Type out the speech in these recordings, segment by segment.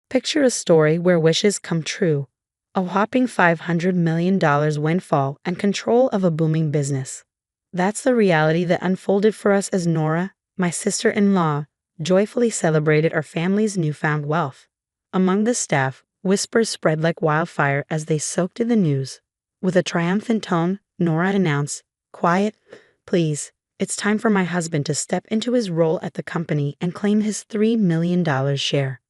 Picture a story where wishes come true. A whopping $500 million windfall and control of a booming business. That's the reality that unfolded for us as Nora, my sister-in-law, joyfully celebrated our family's newfound wealth. Among the staff, whispers spread like wildfire as they soaked in the news. With a triumphant tone, Nora announced, "Quiet, please. It's time for my husband to step into his role at the company and claim his $3 million share."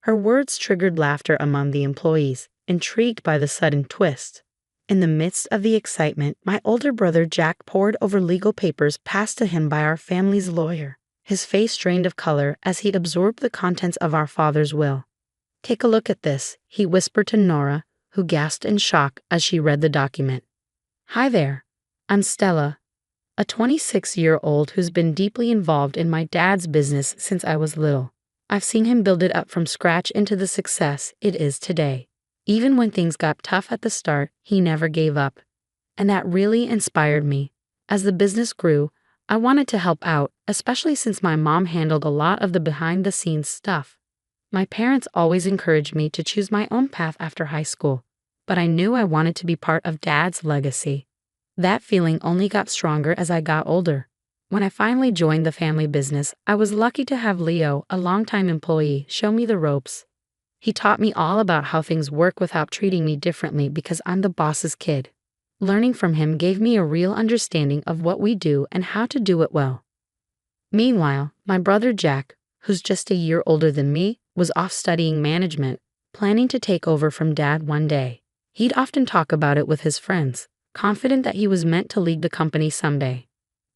Her words triggered laughter among the employees, intrigued by the sudden twist. In the midst of the excitement, my older brother Jack pored over legal papers passed to him by our family's lawyer. His face drained of color as he absorbed the contents of our father's will. "Take a look at this," he whispered to Nora, who gasped in shock as she read the document. "Hi there. I'm Stella, a 26-year-old who's been deeply involved in my dad's business since I was little. I've seen him build it up from scratch into the success it is today. Even when things got tough at the start, he never gave up. And that really inspired me. As the business grew, I wanted to help out, especially since my mom handled a lot of the behind-the-scenes stuff. My parents always encouraged me to choose my own path after high school, but I knew I wanted to be part of Dad's legacy. That feeling only got stronger as I got older. When I finally joined the family business, I was lucky to have Leo, a longtime employee, show me the ropes. He taught me all about how things work without treating me differently because I'm the boss's kid. Learning from him gave me a real understanding of what we do and how to do it well. Meanwhile, my brother Jack, who's just a year older than me, was off studying management, planning to take over from Dad one day. He'd often talk about it with his friends, confident that he was meant to lead the company someday.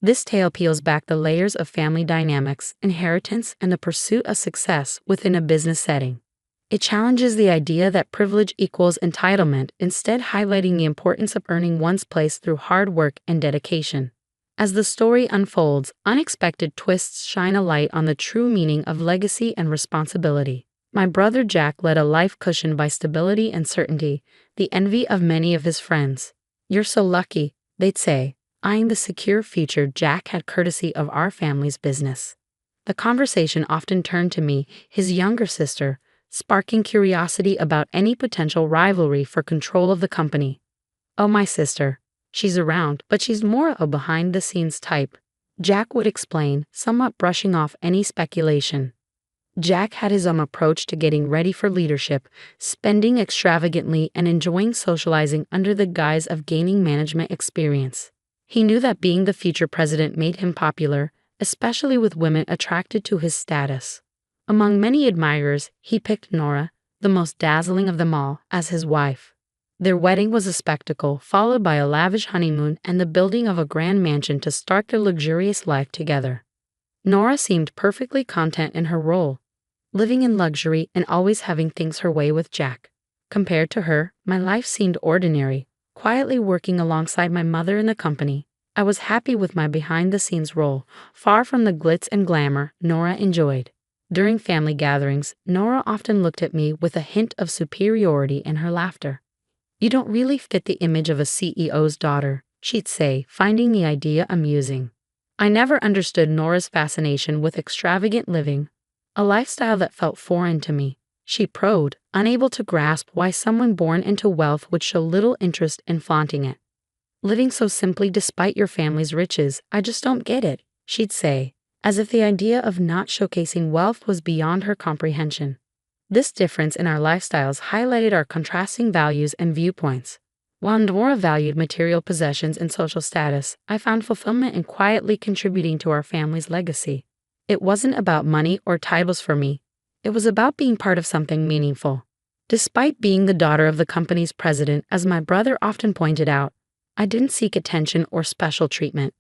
This tale peels back the layers of family dynamics, inheritance, and the pursuit of success within a business setting. It challenges the idea that privilege equals entitlement, instead highlighting the importance of earning one's place through hard work and dedication. As the story unfolds, unexpected twists shine a light on the true meaning of legacy and responsibility. My brother Jack led a life cushioned by stability and certainty, the envy of many of his friends. "You're so lucky," they'd say, eyeing the secure future Jack had courtesy of our family's business. The conversation often turned to me, his younger sister, sparking curiosity about any potential rivalry for control of the company. "Oh, my sister. She's around, but she's more a behind-the-scenes type," Jack would explain, somewhat brushing off any speculation. Jack had his own approach to getting ready for leadership, spending extravagantly and enjoying socializing under the guise of gaining management experience. He knew that being the future president made him popular, especially with women attracted to his status. Among many admirers, he picked Nora, the most dazzling of them all, as his wife. Their wedding was a spectacle, followed by a lavish honeymoon and the building of a grand mansion to start their luxurious life together. Nora seemed perfectly content in her role, living in luxury and always having things her way with Jack. Compared to her, my life seemed ordinary, quietly working alongside my mother in the company. I was happy with my behind-the-scenes role, far from the glitz and glamour Nora enjoyed. During family gatherings, Nora often looked at me with a hint of superiority in her laughter. "You don't really fit the image of a CEO's daughter," she'd say, finding the idea amusing. I never understood Nora's fascination with extravagant living, a lifestyle that felt foreign to me. She probed, unable to grasp why someone born into wealth would show little interest in flaunting it. "Living so simply despite your family's riches, I just don't get it," she'd say, as if the idea of not showcasing wealth was beyond her comprehension. This difference in our lifestyles highlighted our contrasting values and viewpoints. While Nora valued material possessions and social status, I found fulfillment in quietly contributing to our family's legacy. It wasn't about money or titles for me. It was about being part of something meaningful. Despite being the daughter of the company's president, as my brother often pointed out, I didn't seek attention or special treatment.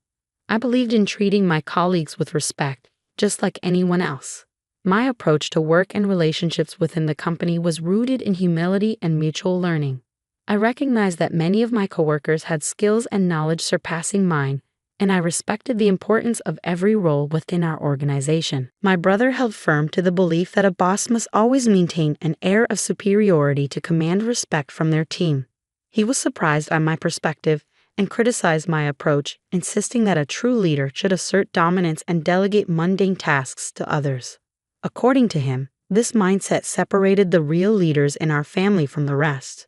I believed in treating my colleagues with respect, just like anyone else. My approach to work and relationships within the company was rooted in humility and mutual learning. I recognized that many of my coworkers had skills and knowledge surpassing mine, and I respected the importance of every role within our organization. My brother held firm to the belief that a boss must always maintain an air of superiority to command respect from their team. He was surprised by my perspective and criticized my approach, insisting that a true leader should assert dominance and delegate mundane tasks to others. According to him, This mindset separated the real leaders in our family from the rest.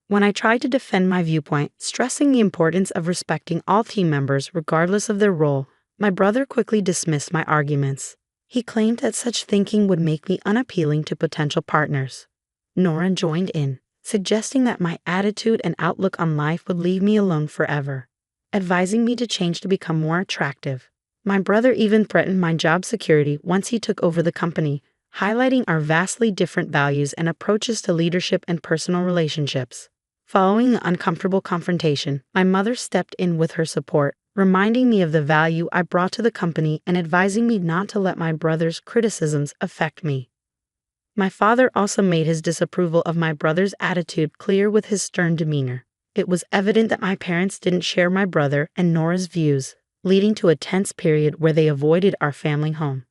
When I tried to defend my viewpoint, stressing the importance of respecting all team members regardless of their role, my brother quickly dismissed my arguments. He claimed that such thinking would make me unappealing to potential partners. Nora joined in, suggesting that my attitude and outlook on life would leave me alone forever, advising me to change to become more attractive. My brother even threatened my job security once he took over the company, highlighting our vastly different values and approaches to leadership and personal relationships. Following the uncomfortable confrontation, my mother stepped in with her support, reminding me of the value I brought to the company and advising me not to let my brother's criticisms affect me. My father also made his disapproval of my brother's attitude clear with his stern demeanor. It was evident that my parents didn't share my brother and Nora's views, leading to a tense period where they avoided our family home.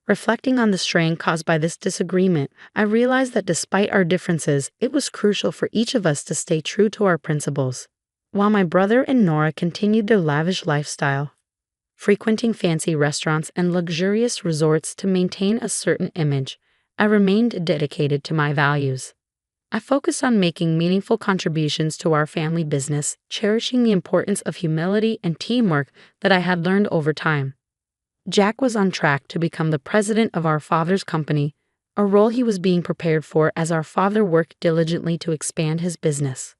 Reflecting on the strain caused by this disagreement, I realized that despite our differences, it was crucial for each of us to stay true to our principles. While my brother and Nora continued their lavish lifestyle, frequenting fancy restaurants and luxurious resorts to maintain a certain image, I remained dedicated to my values. I focused on making meaningful contributions to our family business, cherishing the importance of humility and teamwork that I had learned over time. Jack was on track to become the president of our father's company, a role he was being prepared for as our father worked diligently to expand his business.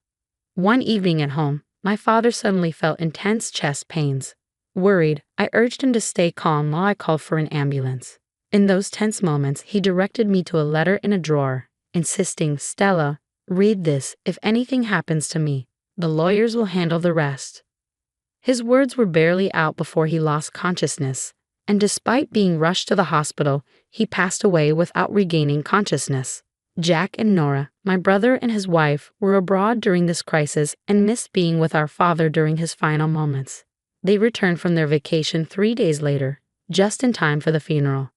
One evening at home, my father suddenly felt intense chest pains. Worried, I urged him to stay calm while I called for an ambulance. In those tense moments, he directed me to a letter in a drawer, insisting, "Stella, read this. If anything happens to me, the lawyers will handle the rest." His words were barely out before he lost consciousness, and despite being rushed to the hospital, he passed away without regaining consciousness. Jack and Nora, my brother and his wife, were abroad during this crisis and missed being with our father during his final moments. They returned from their vacation 3 days later, just in time for the funeral.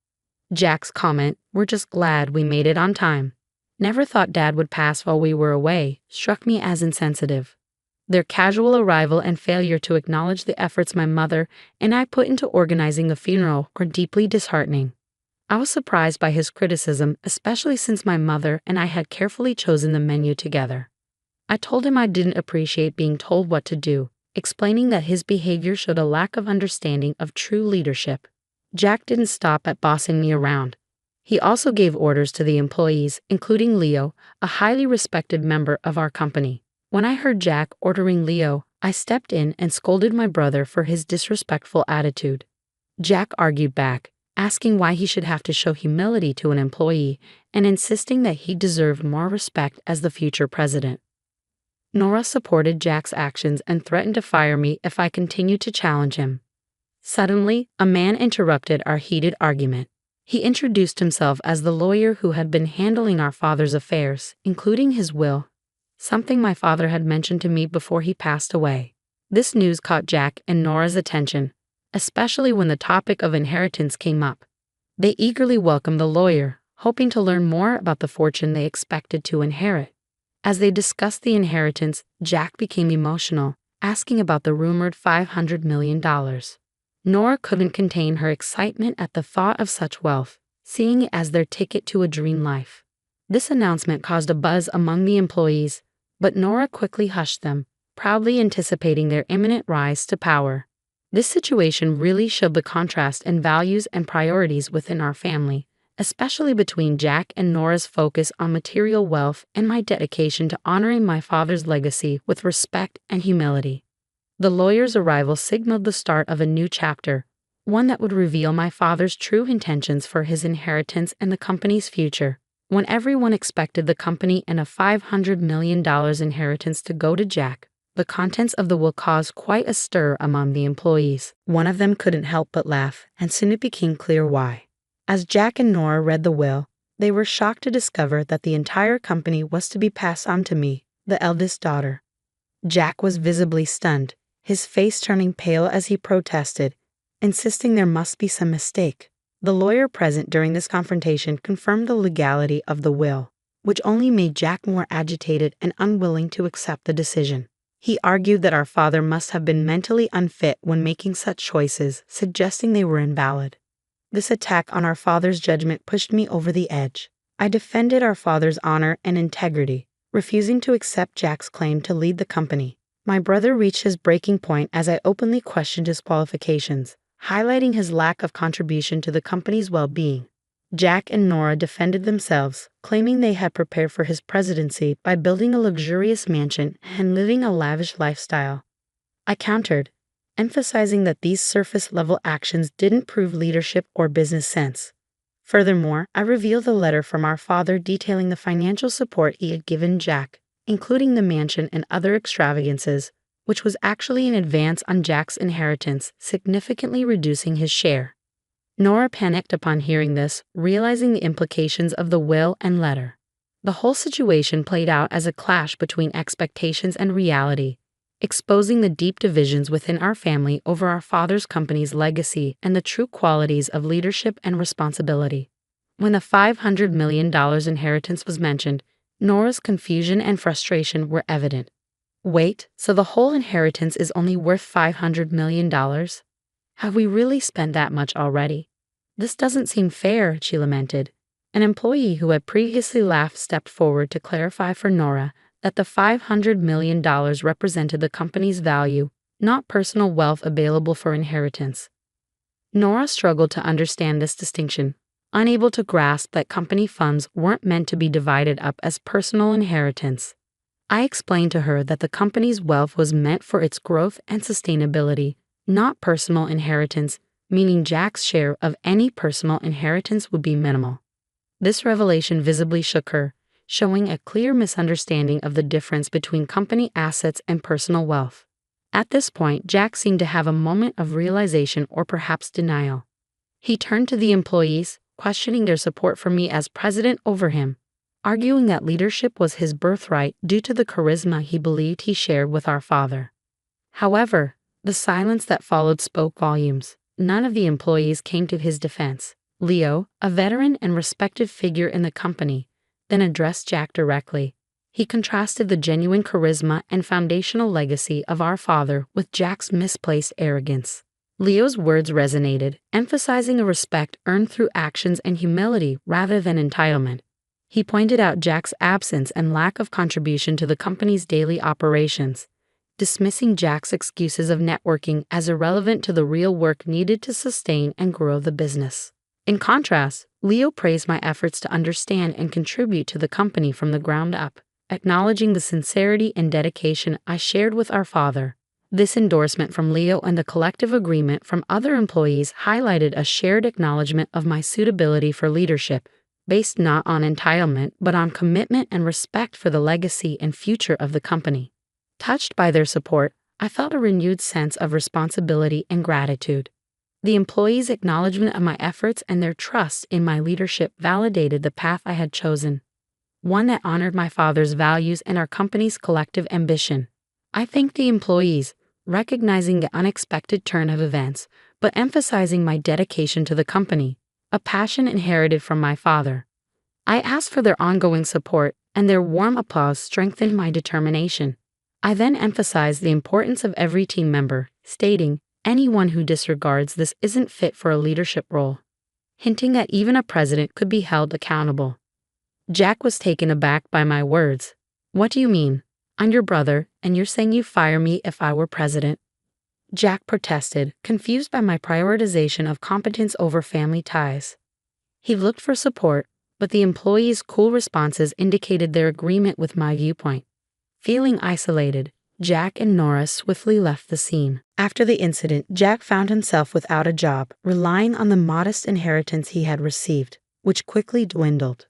Jack's comment, "We're just glad we made it on time. Never thought Dad would pass while we were away," struck me as insensitive. Their casual arrival and failure to acknowledge the efforts my mother and I put into organizing the funeral were deeply disheartening. I was surprised by his criticism, especially since my mother and I had carefully chosen the menu together. I told him I didn't appreciate being told what to do, explaining that his behavior showed a lack of understanding of true leadership. Jack didn't stop at bossing me around. He also gave orders to the employees, including Leo, a highly respected member of our company. When I heard Jack ordering Leo, I stepped in and scolded my brother for his disrespectful attitude. Jack argued back, asking why he should have to show humility to an employee and insisting that he deserved more respect as the future president. Nora supported Jack's actions and threatened to fire me if I continued to challenge him. Suddenly, a man interrupted our heated argument. He introduced himself as the lawyer who had been handling our father's affairs, including his will, something my father had mentioned to me before he passed away. This news caught Jack and Nora's attention, especially when the topic of inheritance came up. They eagerly welcomed the lawyer, hoping to learn more about the fortune they expected to inherit. As they discussed the inheritance, Jack became emotional, asking about the rumored $500 million. Nora couldn't contain her excitement at the thought of such wealth, seeing it as their ticket to a dream life. This announcement caused a buzz among the employees, but Nora quickly hushed them, proudly anticipating their imminent rise to power. This situation really showed the contrast in values and priorities within our family, especially between Jack and Nora's focus on material wealth and my dedication to honoring my father's legacy with respect and humility. The lawyer's arrival signaled the start of a new chapter, one that would reveal my father's true intentions for his inheritance and the company's future. When everyone expected the company and a $500 million inheritance to go to Jack, the contents of the will caused quite a stir among the employees. One of them couldn't help but laugh, and soon it became clear why. As Jack and Nora read the will, they were shocked to discover that the entire company was to be passed on to me, the eldest daughter. Jack was visibly stunned, his face turning pale as he protested, insisting there must be some mistake. The lawyer present during this confrontation confirmed the legality of the will, which only made Jack more agitated and unwilling to accept the decision. He argued that our father must have been mentally unfit when making such choices, suggesting they were invalid. This attack on our father's judgment pushed me over the edge. I defended our father's honor and integrity, refusing to accept Jack's claim to lead the company. My brother reached his breaking point as I openly questioned his qualifications, highlighting his lack of contribution to the company's well-being. Jack and Nora defended themselves, claiming they had prepared for his presidency by building a luxurious mansion and living a lavish lifestyle. I countered, emphasizing that these surface-level actions didn't prove leadership or business sense. Furthermore, I revealed the letter from our father detailing the financial support he had given Jack, including the mansion and other extravagances, which was actually an advance on Jack's inheritance, significantly reducing his share. Nora panicked upon hearing this, realizing the implications of the will and letter. The whole situation played out as a clash between expectations and reality, exposing the deep divisions within our family over our father's company's legacy and the true qualities of leadership and responsibility. When the $500 million inheritance was mentioned, Nora's confusion and frustration were evident. Wait, so the whole inheritance is only worth $500 million? Have we really spent that much already? This doesn't seem fair, she lamented. An employee who had previously laughed stepped forward to clarify for Nora that the $500 million represented the company's value, not personal wealth available for inheritance. Nora struggled to understand this distinction, unable to grasp that company funds weren't meant to be divided up as personal inheritance. I explained to her that the company's wealth was meant for its growth and sustainability, not personal inheritance, meaning Jack's share of any personal inheritance would be minimal. This revelation visibly shook her, showing a clear misunderstanding of the difference between company assets and personal wealth. At this point, Jack seemed to have a moment of realization or perhaps denial. He turned to the employees, questioning their support for me as president over him, arguing that leadership was his birthright due to the charisma he believed he shared with our father. However, the silence that followed spoke volumes. None of the employees came to his defense. Leo, a veteran and respected figure in the company, then addressed Jack directly. He contrasted the genuine charisma and foundational legacy of our father with Jack's misplaced arrogance. Leo's words resonated, emphasizing a respect earned through actions and humility rather than entitlement. He pointed out Jack's absence and lack of contribution to the company's daily operations, dismissing Jack's excuses of networking as irrelevant to the real work needed to sustain and grow the business. In contrast, Leo praised my efforts to understand and contribute to the company from the ground up, acknowledging the sincerity and dedication I shared with our father. This endorsement from Leo and the collective agreement from other employees highlighted a shared acknowledgement of my suitability for leadership, based not on entitlement but on commitment and respect for the legacy and future of the company. Touched by their support, I felt a renewed sense of responsibility and gratitude. The employees' acknowledgement of my efforts and their trust in my leadership validated the path I had chosen, one that honored my father's values and our company's collective ambition. I thanked the employees, recognizing the unexpected turn of events, but emphasizing my dedication to the company, a passion inherited from my father. I asked for their ongoing support, and their warm applause strengthened my determination. I then emphasized the importance of every team member, stating, "Anyone who disregards this isn't fit for a leadership role," hinting that even a president could be held accountable. Jack was taken aback by my words. "What do you mean? I'm your brother, and you're saying you'd fire me if I were president?" Jack protested, confused by my prioritization of competence over family ties. He looked for support, but the employees' cool responses indicated their agreement with my viewpoint. Feeling isolated, Jack and Nora swiftly left the scene. After the incident, Jack found himself without a job, relying on the modest inheritance he had received, which quickly dwindled.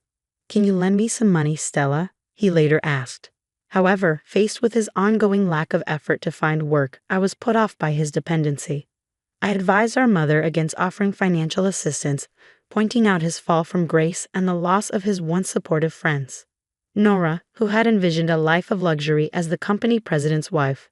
"Can you lend me some money, Stella?" he later asked. However, faced with his ongoing lack of effort to find work, I was put off by his dependency. I advised our mother against offering financial assistance, pointing out his fall from grace and the loss of his once supportive friends. Nora, who had envisioned a life of luxury as the company president's wife,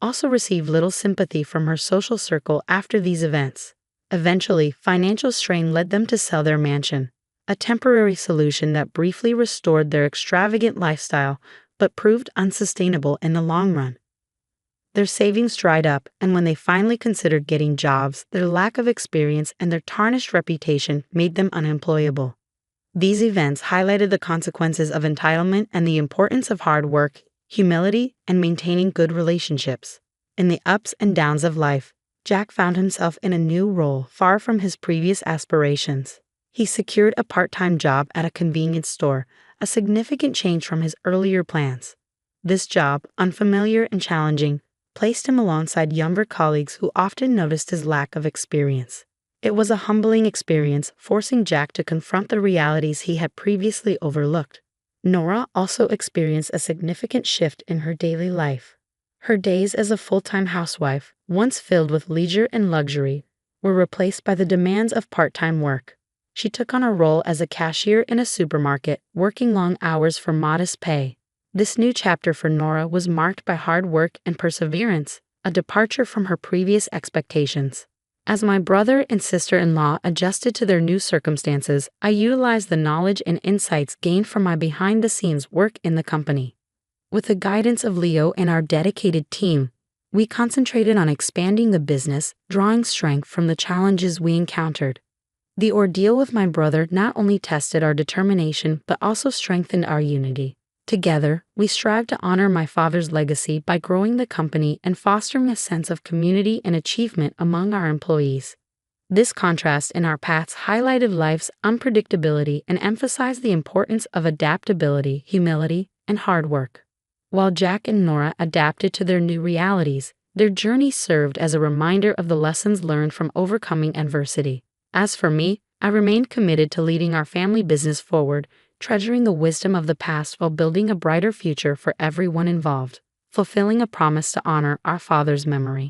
also received little sympathy from her social circle after these events. Eventually, financial strain led them to sell their mansion, a temporary solution that briefly restored their extravagant lifestyle but proved unsustainable in the long run. Their savings dried up, and when they finally considered getting jobs, their lack of experience and their tarnished reputation made them unemployable. These events highlighted the consequences of entitlement and the importance of hard work, humility, and maintaining good relationships. In the ups and downs of life, Jack found himself in a new role far from his previous aspirations. He secured a part-time job at a convenience store, a significant change from his earlier plans. This job, unfamiliar and challenging, placed him alongside younger colleagues who often noticed his lack of experience. It was a humbling experience, forcing Jack to confront the realities he had previously overlooked. Nora also experienced a significant shift in her daily life. Her days as a full-time housewife, once filled with leisure and luxury, were replaced by the demands of part-time work. She took on a role as a cashier in a supermarket, working long hours for modest pay. This new chapter for Nora was marked by hard work and perseverance, a departure from her previous expectations. As my brother and sister-in-law adjusted to their new circumstances, I utilized the knowledge and insights gained from my behind-the-scenes work in the company. With the guidance of Leo and our dedicated team, we concentrated on expanding the business, drawing strength from the challenges we encountered. The ordeal with my brother not only tested our determination but also strengthened our unity. Together, we strive to honor my father's legacy by growing the company and fostering a sense of community and achievement among our employees. This contrast in our paths highlighted life's unpredictability and emphasized the importance of adaptability, humility, and hard work. While Jack and Nora adapted to their new realities, their journey served as a reminder of the lessons learned from overcoming adversity. As for me, I remained committed to leading our family business forward, treasuring the wisdom of the past while building a brighter future for everyone involved, fulfilling a promise to honor our father's memory.